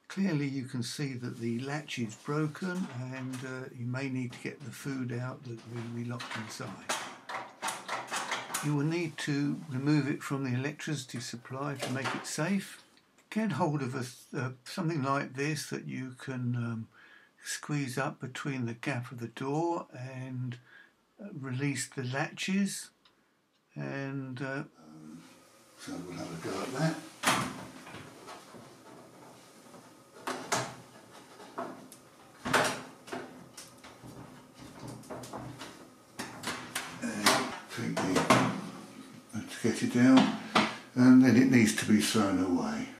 Clearly you can see that the latch is broken, and you may need to get the food out that will be locked inside. You will need to remove it from the electricity supply to make it safe. Get hold of something like this that you can squeeze up between the gap of the door and release the latches, and so we'll have a go at that. To get it down, and then it needs to be thrown away.